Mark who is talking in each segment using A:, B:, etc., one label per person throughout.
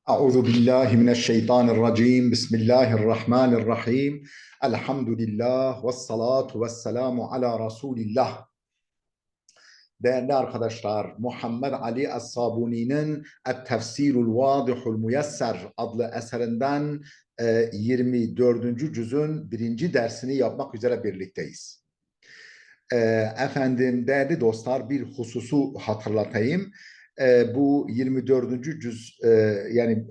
A: Euzu billahi mineşşeytanirracim. Bismillahirrahmanirrahim. Elhamdülillah ve salatu ve selamu ala Resulillah. Değerli arkadaşlar, Muhammed Ali Es-Sabuni'nin Et-Tefsirul Vadihul Muyesser adlı eserinden 24. cüzün birinci dersini yapmak üzere birlikteyiz. Efendim, değerli dostlar, bir hususu hatırlatayım. Bu 24. cüz yani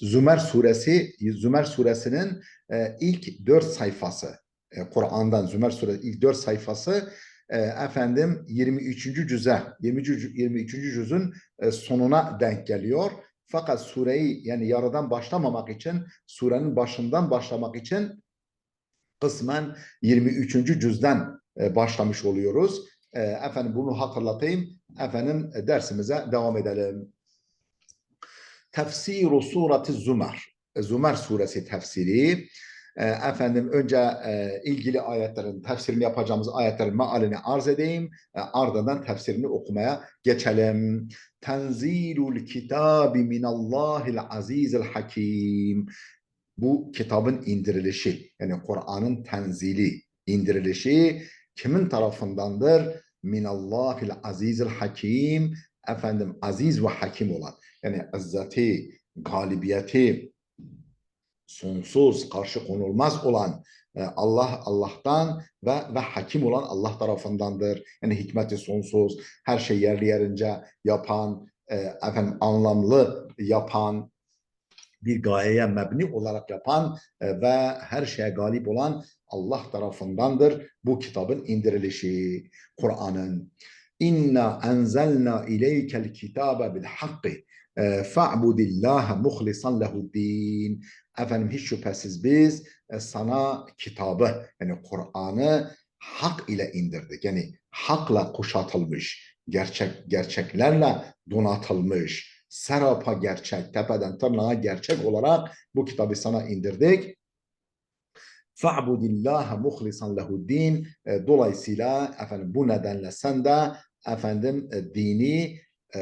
A: Zümer suresinin ilk 4 sayfası, Kur'an'dan Zümer suresi ilk 4 sayfası efendim 23. cüze 23. cüzün sonuna denk geliyor. Fakat sureyi yani yarıdan başlamamak için, surenin başından başlamak için kısmen 23. cüzden başlamış oluyoruz. Efendim bunu hatırlatayım. Efendim dersimize devam edelim. Tefsiru sureti Zümer. Zümer suresi tefsiri. Efendim önce ilgili ayetlerin tefsirini yapacağımız ayetlerin mealini arz edeyim. Ardından tefsirini okumaya geçelim. Tenzilul kitabi minallahil azizil hakim. Bu kitabın indirilişi, yani Kur'an'ın tenzili, indirilişi kimin tarafındandır? Minallahil azizil hakim, efendim aziz ve hakim olan, yani izzeti, galibiyeti sonsuz, karşı konulmaz olan Allah'tan ve hakim olan Allah tarafındandır. Yani hikmeti sonsuz, her şey yerli yerince yapan, efendim anlamlı yapan, bir gayeye mebni olarak yapan ve her şeye galip olan Allah tarafındandır bu kitabın indirilişi. Kur'an'ın İnna enzelna ileykel kitabe bil hakkı fa'budillaha muhlisan lehuddin. Efendim hiç şüphesiz biz sana kitabı, yani Kur'an'ı hak ile indirdik. Yani hakla kuşatılmış, gerçeklerle donatılmış, serapa gerçek, tepeden tırnağa gerçek olarak bu kitabı sana indirdik. Fa'budillaha muhlisan lehuddin. Dolayısıyla efendim bu nedenle sen de efendim dini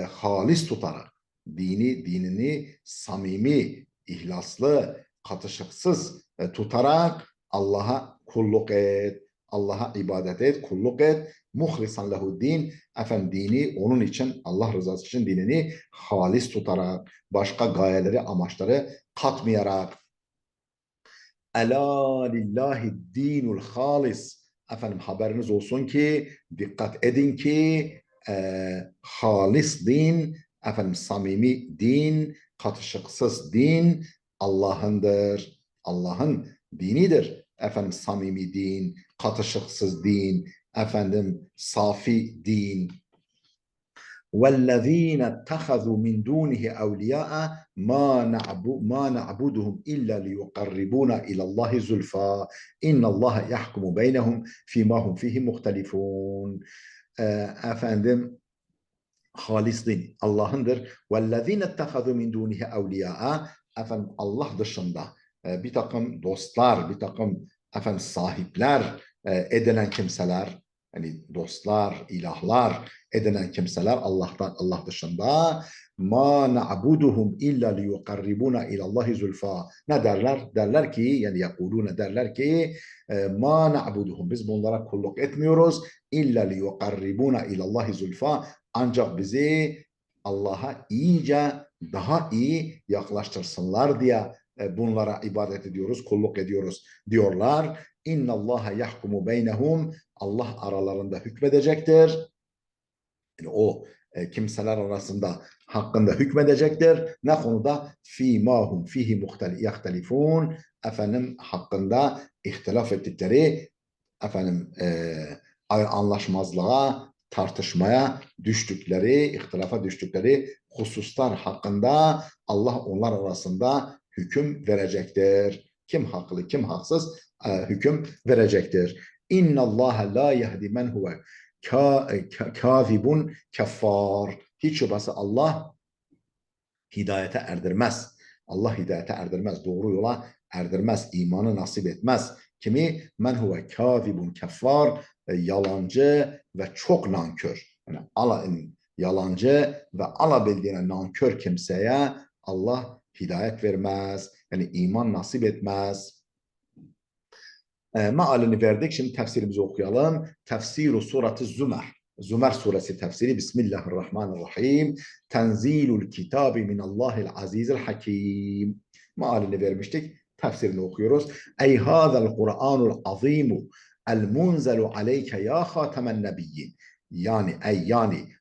A: halis tutarak, dinini samimi, ihlaslı, katışıksız tutarak Allah'a kulluk et, Allah'a ibadet et, kulluk et. Muhlisan lehuddin, efendim dini onun için, Allah rızası için dinini halis tutarak, başka gayeleri, amaçları katmayarak. Ela lillahi dinul halis. Efendim haberiniz olsun ki, dikkat edin ki halis din, efendim samimi din, katışıksız din Allah'ındır. Allah'ın dinidir. Efendim samimi din, katışıksız din, efendim safi din. وَالَّذ۪ينَ اتَّخَذُوا مِنْ دُونِهِ اَوْلِيَاءَ مَا نَعْبُدُهُمْ اِلَّا لِيُقَرِّبُونَ اِلَى اللّٰهِ زُلْفَى اِنَّ اللّٰهَ يَحْكُمُ بَيْنَهُمْ فِي مَا هُمْ فِيهِ مُخْتَلِفُونَ. Efendim halis din Allah'ındır. وَالَّذ۪ينَ اتَّخَذُوا مِنْ دُونِهِ اَوْلِيَاءَ. Efendim Allah dışında bir takım dostlar, bir takım efendim sahipler edinen kimseler, hani dostlar, ilahlar edinen kimseler Allah dışında, ma na'buduhum illa liyuqarribuna ilallahi zulfa. Ne derler? Derler ki, yani yakulune, derler ki ma na'buduhum, biz bunlara kulluk etmiyoruz, illa liyuqarribuna ilallahi zulfa, ancak bizi Allah'a iyice, daha iyi yaklaştırsınlar diye bunlara ibadet ediyoruz, kulluk ediyoruz diyorlar. İnna Allaha yahkumu beynehum. Allah aralarında hükmedecektir. Yani o kimseler arasında hakkında hükmedecektir. Ne konuda? Fî mâ hum fîhî yahtelifûn. Efendim hakkında ihtilaf ettikleri, efendim anlaşmazlığa, tartışmaya düştükleri, ihtilafa düştükleri hususlar hakkında Allah onlar arasında hüküm verecektir. Kim haklı, kim haksız hüküm verecektir. İnna Allah la yehdi men huve kâzibun keffar. Hiç şüphesiz Allah hidayete erdirmez. Allah hidayete erdirmez. Doğru yola erdirmez. İmanı nasip etmez. Kimi? Men huve kâzibun keffar. Yalancı ve çok nankör. Yani yalancı ve alabildiğine nankör kimseye Allah hidayet vermez, yani iman nasip etmez. Mealini verdik. Şimdi tefsirimizi okuyalım. Tefsiru surati Zümer. Zümer suresi tefsiri. Bismillahirrahmanirrahim. Tenzilul kitabi minallahil azizil hakim. Mealini vermiştik. Tefsirini okuyoruz. Ey hâzel Kur'anul azimu el munzelu aleyke ya hatemen nebiyyin. Yani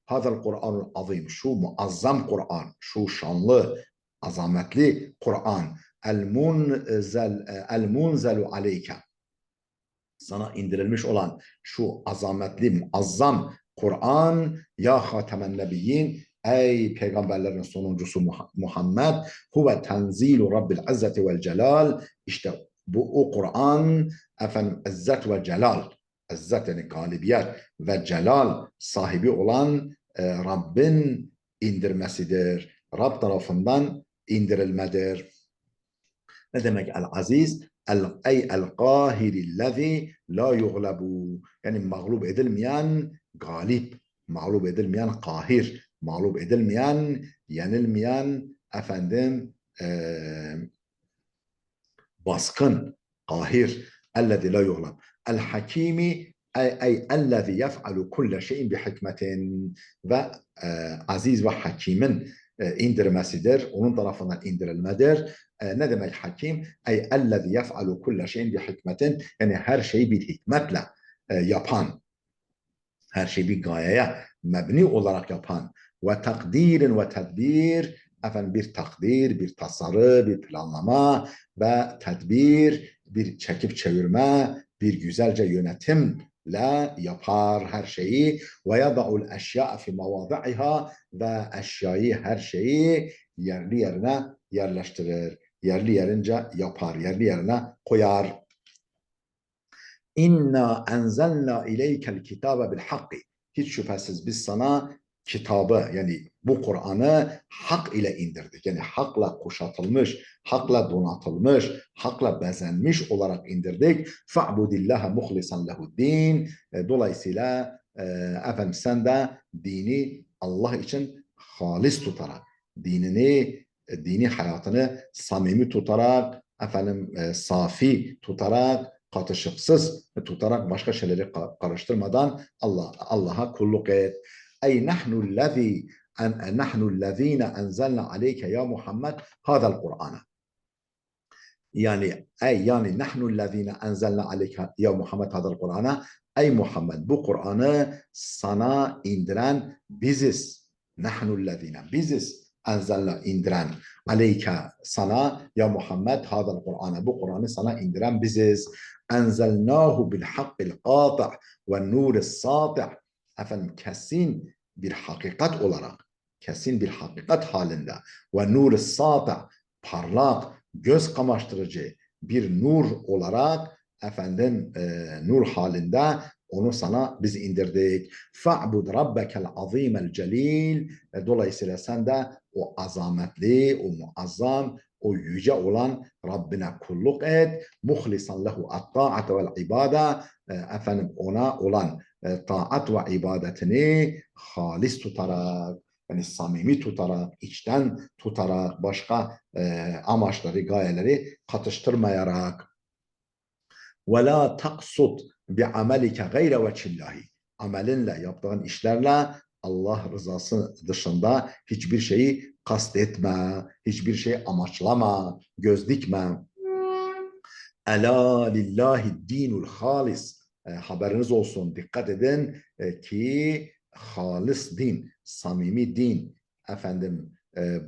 A: hâzel Kur'anul azim, şu muazzam Kur'an, şu şanlı, azametli Kur'an, el munzelu aleyke, sana indirilmiş olan şu azametli, muazzam Kur'an, ya hatemen nebiyyin, ey peygamberlerin sonuncusu Muhammed, huve tenzilu rabbil izzeti vel celal, işte bu o Kur'an, efendim, izzet ve celal, izzet yani galibiyet ve celal sahibi olan Rabbin indirmesidir. Rab tarafından indirilmedir. Ne demek el-aziz? El-kahirillezî la yuglebu. Yani mağlup edilmeyen galip, mağlup edilmeyen kahir, mağlup edilmeyen, yenilmeyen, efendim, baskın, kahir. Ellezî la yugleb. El-hakimi ey ellezî yef'alu kulle şeyin bi hikmetin, ve aziz ve hakimin indirmesidir. Onun tarafından indirilmedir. Ne demek hakim? Ey ellezî yef'alu kulle şeyin bi hikmetin, yani her şeyi bir hikmetle yapan, her şeyi bir gayeye mebni olarak yapan, ve takdirin ve tedbir, efendim, bir takdir, bir tasarı, bir planlama ve tedbir, bir çekip çevirme, bir güzelce yönetimle yapar her şeyi. Ve yada'ul eşya fi mevadi'iha, ve eşyayı, her şeyi yerli yerine yerleştirir. Yerli yerince yapar, yerli yerine koyar. İnna enzelna ileykel kitabe bil hakki. Hiç şüphesiz biz sana kitabı, yani bu Kur'an'ı hak ile indirdik. Yani hakla kuşatılmış, hakla donatılmış, hakla bezenmiş olarak indirdik. Fa'budillaha muhlisan lehuddin. Dolayısıyla efendim, sen de dini Allah için halis tutarak, dini hayatını samimi tutarak, efendim, safi tutarak, katışıksız tutarak, başka şeyleri karıştırmadan Allah'a kulluk et. Ey nahnu'llezîne enzelna aleyke ya Muhammed hâzel Kur'an'a. Yani nahnu'llezîne enzelna aleyke ya Muhammed hâzel Kur'an'a. Ey Muhammed, bu Kur'an'ı sana indiren biziz. Nahnu'llezîne, biziz. Enzelna, indiren, aleyke, sana, ya Muhammed hâzel Kur'an'a, bu Kur'an'ı sana indiren biziz. Enzelnâhu bil hakkil qâti' ve nûris sâti'. Efendim, kesin bir hakikat olarak, kesin bir hakikat halinde, ve nûris sâti', parlak, göz kamaştırıcı bir nur olarak, efendim, nur halinde onu sana biz indirdik. Fa'bud rabbekel azimel celil. Dolayısıyla sen de o azametli, o muazzam, o yüce olan Rabbine kulluk et. Muhlisan lehu at-ta'ate vel ibade. Efendim, ona olan taat ve ibadetini halis tutarak, yani samimi tutarak, içten tutarak, başka amaçları, gayeleri katıştırmayarak. وَلَا تَقْصُدْ بِعَمَلِكَ غَيْرَ وَجْهِ اللّٰهِ. Amelinle, yaptığın işlerle Allah rızası dışında hiçbir şeyi kastetme, hiçbir şey amaçlama, göz dikme. Ela lillahi dinul halis. Haberiniz olsun, dikkat edin ki halis din, samimi din, efendim,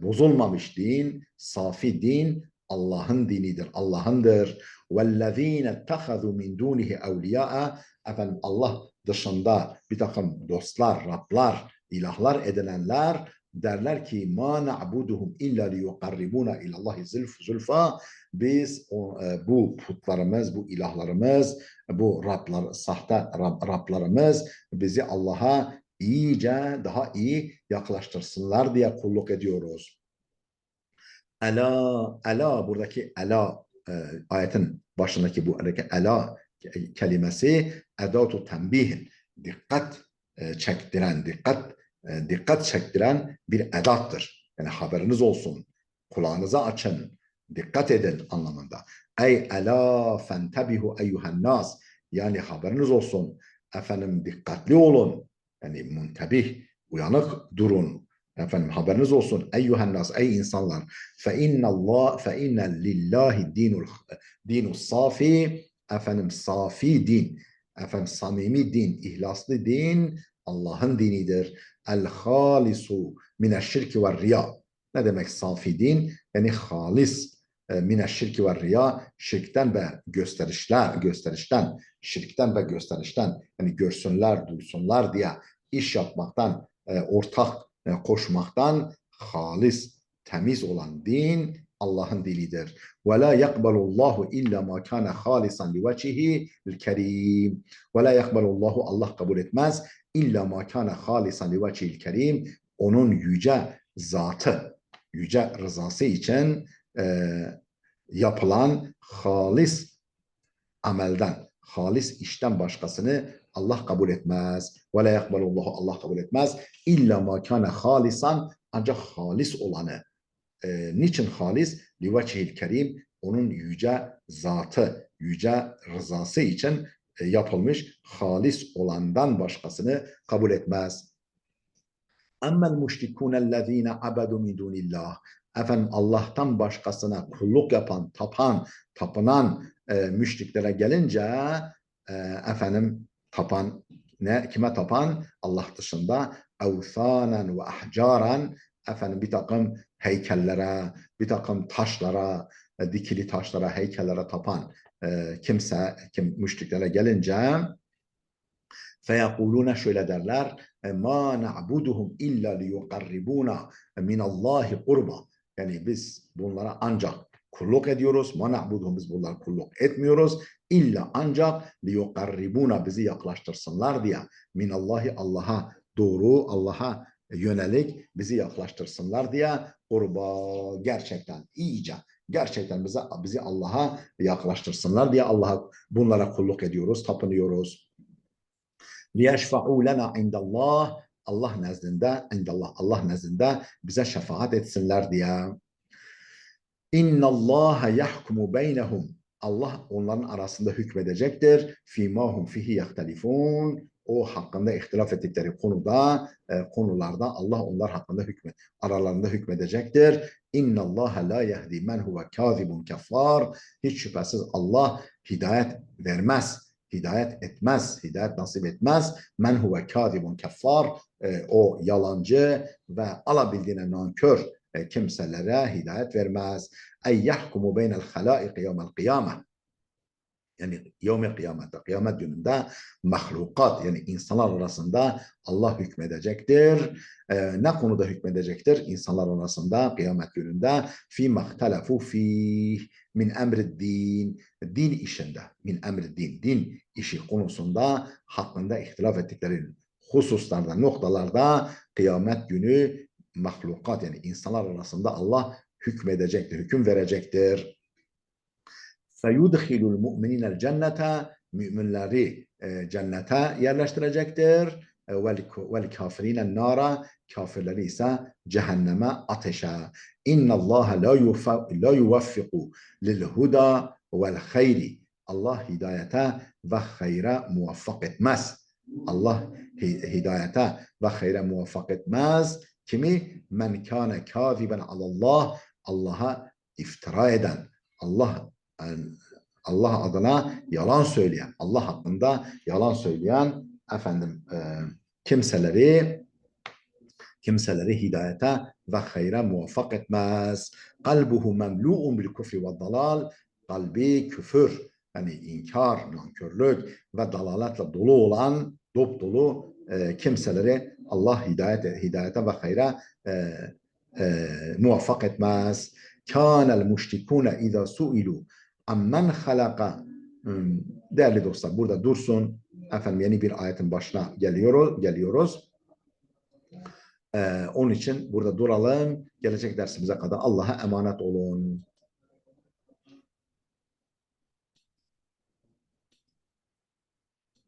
A: bozulmamış din, safi din Allah'ın dinidir, Allah'ındır. وَالَّذ۪ينَ اتَّخَذُوا مِنْ دُونِهِ اَوْلِيَاءَ. Efendim, Allah dışında bir takım dostlar, Rablar, ilahlar edinenler derler ki مَا نَعْبُدُهُمْ اِلَّا لِيُقَرِّبُونَ اِلَى اللّٰهِ زُلْفَى. Biz bu putlarımız, bu ilahlarımız, bu Rablar, sahte Rablarımız bizi Allah'a iyice, daha iyi yaklaştırsınlar diye kulluk ediyoruz. Ela, ela, buradaki ela, ayetin başındaki bu ela kelimesi edatu tembihin, dikkat çektiren, dikkat çektiren bir edattır. Yani haberiniz olsun. kulağınızı açın, dikkat edin anlamında. Ey ela fentebihu eyyuhen nas, yani haberiniz olsun, efendim dikkatli olun, yani muntebih, uyanık durun. Efendim haberiniz olsun eyyuhen nas, ey insanlar, fe inne lillahi dinus safi, efendim safi din, efendim samimi din, ihlaslı din Allah'ın dinidir. El halisu mineşşirki ve riya. Ne demek safi din? Yani halis mineşşirki ve riya, şirkten ve gösterişten, şirkten ve gösterişten, yani görsünler, duysunlar diye iş yapmaktan, ortak koşmaktan halis, temiz olan din Allah'ın dilidir. Ve la yakbalullahu illa ma kana halisan li vecihi'l kerim. Ve la yakbalullahu, Allah kabul etmez, illa ma kana halisan li vecihi'l kerim, onun yüce zatı, yüce rızası için yapılan halis amelden, halis işten başkasını Allah kabul etmez. Ve la yakbalullahu, Allah kabul etmez. İlla ma kana halisan, ancak halis olanı. Niçin halis? Livacihil kerim, onun yüce zatı, yüce rızası için yapılmış halis olandan başkasını kabul etmez. Emmel müşrikûnellezîne abedu min dûnillah. Efendim Allah'tan başkasına kulluk yapan, tapınan müşriklere gelince efendim kime tapan? Allah dışında evthânen ve ahcâren, efendim bir takım heykellere, bir takım taşlara, dikili taşlara, heykellere tapan müşriklere gelince feyekulune, şöyle derler, ma na'buduhum illa liyuqarribuna minallahi kurba. Yani biz bunlara ancak kulluk ediyoruz. Ma na'buduhum, biz bunlara kulluk etmiyoruz. İlla ancak liyuqarribuna, bizi yaklaştırsınlar diye. Minallahi, Allah'a doğru, Allah'a yönelik bizi yaklaştırsınlar diye. Kurba, gerçekten iyice, gerçekten bizi Allah'a yaklaştırsınlar diye bunlara kulluk ediyoruz, tapınıyoruz. لِيَشْفَعُوا لَنَا عِنْدَ اللّٰهِ, Allah nezdinde bize şefaat etsinler diye. اِنَّ اللّٰهَ يَحْكُمُ بَيْنَهُمْ, Allah onların arasında hükmedecektir. فِي مَا هُمْ فِيهِ يَخْتَلِفُونَ, o hakkında ihtilaf ettikleri konularda Allah onlar hakkında aralarında hükmedecektir. اِنَّ اللّٰهَ لَا يَهْدِي مَنْ هُوَ كَاذِبٌ كَفَّارٌ, hiç şüphesiz Allah hidayet vermez, hidayet etmez, hidayet nasip etmez. Men huve kâzibun keffar, o yalancı ve alabildiğine nankör kimselere hidayet vermez. Ey yahkumu beynel halâik yevmel kıyâmeh, yani yevmel kıyamette, kıyamet gününde mahlukat, yani insanlar arasında Allah hükmedecektir. Ne konuda hükmedecektir? İnsanlar arasında kıyamet gününde fi mahtelefu fih min emri din işinde, min emri din işi konusunda hakkında ihtilaf ettikleri hususlarda, noktalarda kıyamet günü mahlukat, yani insanlar arasında Allah hükmedecektir, hüküm verecektir. فَيُدْخِلُ الْمُؤْمِنِينَ الْجَنَّةَ, müminleri cennete yerleştirecektir. وَالْكَافِرِينَ النَّارَ, kafirleri ise cehenneme, ateşe. اِنَّ اللّٰهَ لَا يُوَفِّقُ لِلْهُدَى وَالْخَيْرِ, Allah hidayete ve hayre muvaffak etmez. Allah hidayete ve hayre muvaffak etmez. Kimi? Men kâne kâziben alallah, Allah'a iftira eden, Allah adına yalan söyleyen, Allah hakkında yalan söyleyen kimseleri hidayete ve hayra muvaffak etmez. Kalbuhu memlu'un bil küfri ve dalal, kalbi küfür, yani inkar, nankörlük ve dalaletle dolu olan, dolu kimseleri Allah hidayete ve hayra muvaffak etmez. Kânel müşrikûne izâ su'ilu ammen halaka. Değerli dostlar, burada dursun. Yeni bir ayetin başına geliyoruz. Onun için burada duralım. Gelecek dersimize kadar Allah'a emanet olun.